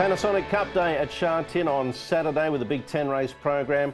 Panasonic Cup Day at Sha Tin on Saturday with a big 10 race program.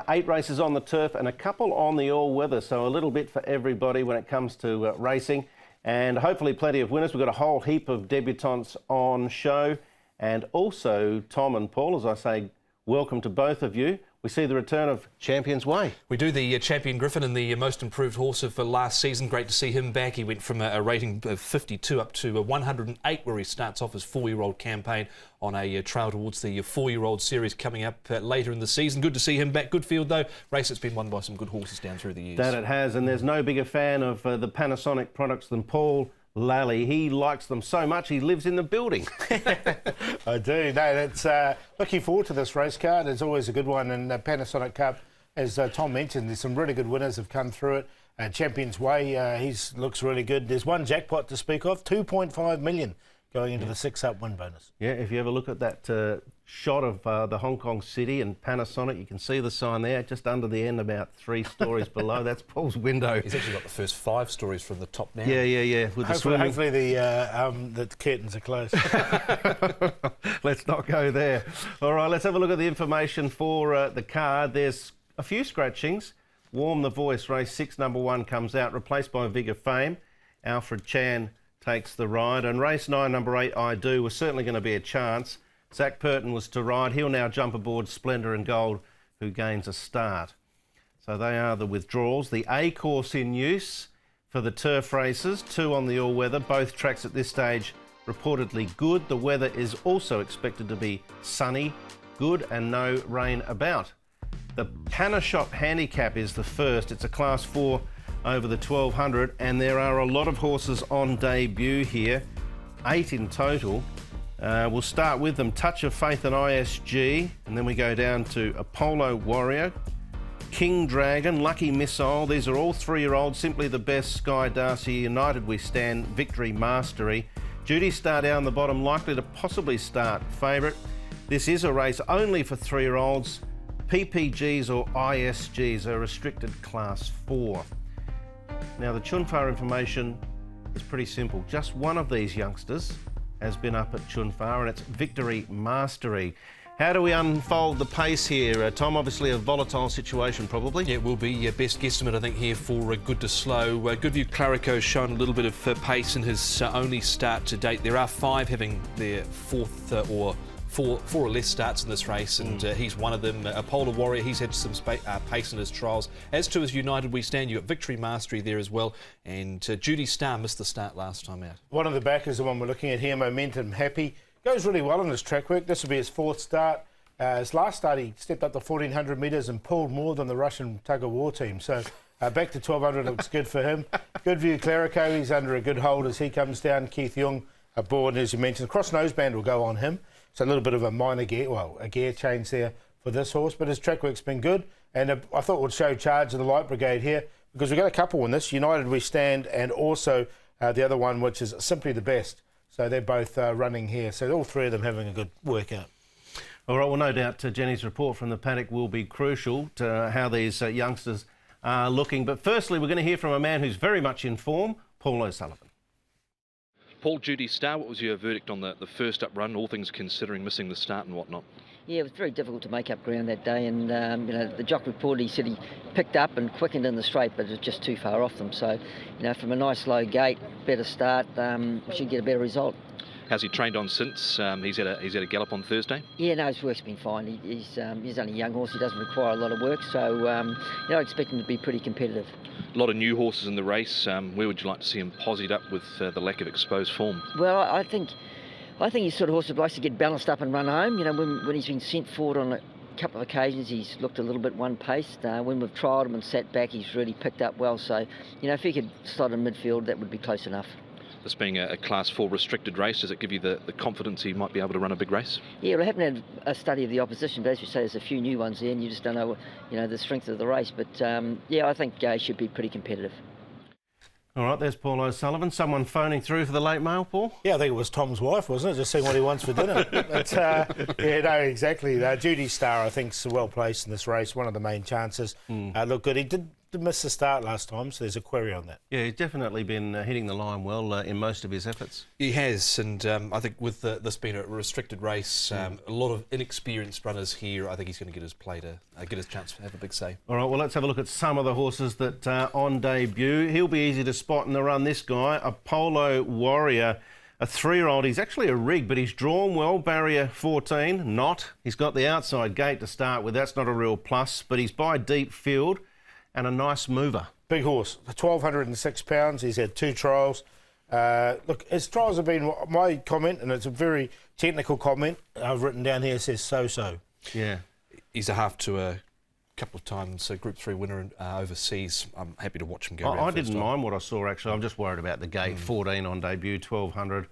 8 races on the turf and a couple on the all-weather, so a little bit for everybody when it comes to racing, and hopefully plenty of winners. We've got a whole heap of debutants on show, and also Tom and Paul, as I say, welcome to both of you. We see the return of Champion's Way. We do. The champion Griffin and the most improved horse of last season. Great to see him back. He went from a rating of 52 up to 108, where he starts off his 4-year-old campaign on a trail towards the 4-year-old series coming up later in the season. Good to see him back. Good field though. Race that's been won by some good horses down through the years. That it has, and there's no bigger fan of the Panasonic products than Paul Lally. He likes them so much he lives in the building. I do. No, that's looking forward to this race card. It's always a good one, and Panasonic Cup, as Tom mentioned, there's some really good winners have come through it. Champion's Way, he looks really good. There's one jackpot to speak of, 2.5 million going into the 6-up win bonus. Yeah, if you ever look at that shot of the Hong Kong City and Panasonic, you can see the sign there just under the end, about 3 stories below. That's Paul's window. He's actually got the first 5 stories from the top down. Yeah. With hopefully the curtains are closed. Let's not go there. All right, let's have a look at the information for the card. There's a few scratchings. Warm the Voice, race 6, number 1 comes out, replaced by Vigour Fame. Alfred Chan takes the ride, and race 9, number 8, I Do, was certainly going to be a chance. Zach Purton was to ride. He'll now jump aboard Splendour and Gold, who gains a start. So they are the withdrawals. The A course in use for the turf races, 2 on the all-weather. Both tracks at this stage reportedly good. The weather is also expected to be sunny, good, and no rain about. The Panashop Handicap is the first. It's a Class 4 over the 1200, and there are a lot of horses on debut here, 8 in total. We'll start with them, Touch of Faith and ISG, and then we go down to Apollo Warrior, King Dragon, Lucky Missile. These are all 3-year-olds, Simply the Best, Sky Darcy, United We Stand, Victory Mastery. Judy Star down the bottom, likely to possibly start favourite. This is a race only for 3-year-olds. PPGs or ISGs are restricted Class 4. Now the Chunfar information is pretty simple. Just one of these youngsters has been up at Chunfar, and it's Victory Mastery. How do we unfold the pace here? Tom, obviously a volatile situation probably. Yeah, it will be your best guesstimate, I think, here for Good to Slow. Goodview Clarico's shown a little bit of pace in his only start to date. There are 5 having their 4th or 4 or less starts in this race, and he's one of them. Polar Warrior, he's had some pace in his trials. As to his United We Stand, you've got Victory Mastery there as well, and Judy Star missed the start last time out. One of the backers, the one we're looking at here, Momentum Happy, goes really well in his track work. This will be his 4th start. His last start, he stepped up to 1400 metres and pulled more than the Russian tug-of-war team. So back to 1200 looks good for him. Goodview Clarico, he's under a good hold as he comes down. Keith Young aboard, as you mentioned. Cross noseband will go on him. So a little bit of a minor gear, well, a gear change there for this horse, but his track work's been good. And I thought we'd show Charge of the Light Brigade here, because we've got a couple in this, United We Stand, and also the other one, which is Simply the Best. So they're both running here. So all 3 of them having a good workout. All right, well, no doubt Jenny's report from the paddock will be crucial to how these youngsters are looking. But firstly, we're going to hear from a man who's very much in form, Paul O'Sullivan. Paul, Judy Star, what was your verdict on the first up run, all things considering missing the start and whatnot? Yeah, it was very difficult to make up ground that day, and the jock report, he said he picked up and quickened in the straight, but it was just too far off them. So, from a nice low gate, better start, we should get a better result. How's he trained on since? He's had a gallop on Thursday? Yeah, no, his work's been fine. He's only a young horse. He doesn't require a lot of work, so I expect him to be pretty competitive. A lot of new horses in the race. Where would you like to see him posied up with the lack of exposed form? Well, I think he's sort of horse that likes to get balanced up and run home. When he's been sent forward on a couple of occasions, he's looked a little bit one-paced. When we've trialled him and sat back, he's really picked up well. So, if he could slot in midfield, that would be close enough. This being a Class 4 restricted race, does it give you the confidence he might be able to run a big race? Yeah, well, I haven't had a study of the opposition, but as you say, there's a few new ones there, and you just don't know, the strength of the race. But yeah, I think he should be pretty competitive. All right, there's Paul O'Sullivan. Someone phoning through for the late mail, Paul? Yeah, I think it was Tom's wife, wasn't it? Just seeing what he wants for dinner. But, yeah, no, exactly. Judy Star, I think, is well placed in this race. One of the main chances. Look good. He did missed the start last time, so there's a query on that. Yeah, he's definitely been hitting the line well in most of his efforts. He has, and I think with this being a restricted race, a lot of inexperienced runners here, I think he's going to get his play to get his chance to have a big say. All right, well, let's have a look at some of the horses that are on debut. He'll be easy to spot in the run, this guy, Apollo Warrior. A 3-year-old, he's actually a rig, but he's drawn well, barrier 14, not. He's got the outside gate to start with, that's not a real plus, but he's by deep field and a nice mover. Big horse, 1,206 pounds, he's had 2 trials. Look, his trials have been, my comment, and it's a very technical comment, I've written down here, says so-so. Yeah. He's a half to a couple of times a Group 3 winner overseas. I'm happy to watch him go. I didn't mind what I saw, actually. I'm just worried about the gate. 14 on debut, 1,200.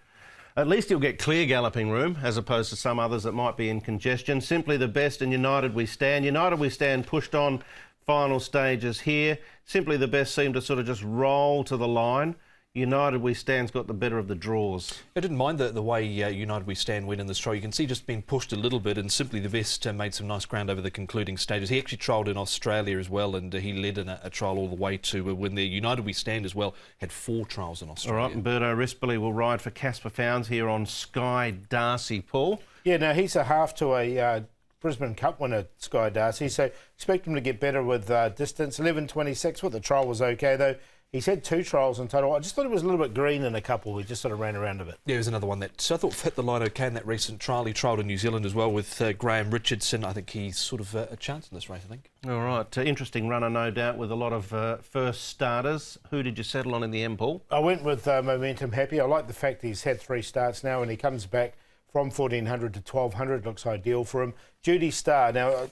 At least he'll get clear galloping room, as opposed to some others that might be in congestion. Simply the Best and United We Stand. United We Stand pushed on final stages here. Simply the Best seemed to sort of just roll to the line. United We Stand's got the better of the draws. I didn't mind the way United We Stand went in this trial. You can see just being pushed a little bit, and Simply the Best made some nice ground over the concluding stages. He actually trialled in Australia as well, and he led in a trial all the way to win there. United We Stand as well had 4 trials in Australia. All right, and Berto Responsibly will ride for Casper Founds here on Sky Darcy, Paul. Yeah, now he's a half to a Brisbane Cup winner, Sky Darcy, so expect him to get better with distance. 11.26, well, the trial was okay though. He's had 2 trials in total. I just thought it was a little bit green in a couple. He just sort of ran around a bit. Yeah, there's another one that I thought hit the line okay in that recent trial. He trialled in New Zealand as well with Graham Richardson. I think he's sort of a chance in this race, I think. All right, interesting runner, no doubt, with a lot of first starters. Who did you settle on in the M, Paul? I went with Momentum Happy. I like the fact that he's had 3 starts now and he comes back from 1,400 to 1,200. Looks ideal for him. Judy Star. Now,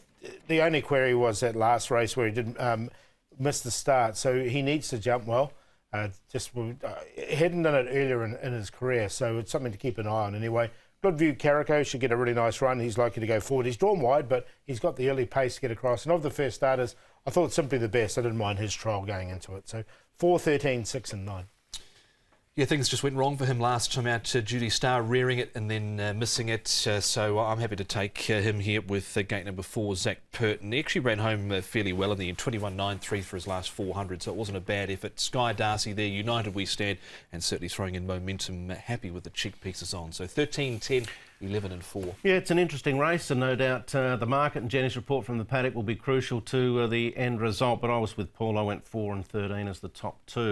the only query was that last race where he didn't miss the start, so he needs to jump well. He hadn't done it earlier in his career, so it's something to keep an eye on anyway. Goodview Carico should get a really nice run. He's likely to go forward. He's drawn wide, but he's got the early pace to get across. And of the first starters, I thought Simply the Best. I didn't mind his trial going into it. So 4, 13, 6 and 9. Yeah, things just went wrong for him last time out. Judy Star rearing it and then missing it. So I'm happy to take him here with gate number 4, Zach Purton. He actually ran home fairly well in the end, 21.93 for his last 400, so it wasn't a bad effort. Sky Darcy there, United We Stand, and certainly throwing in Momentum Happy with the cheek pieces on. So 13, 10, 11 and 4. Yeah, it's an interesting race, and no doubt the market and Jenny's report from the paddock will be crucial to the end result. But I was with Paul. I went 4 and 13 as the top 2.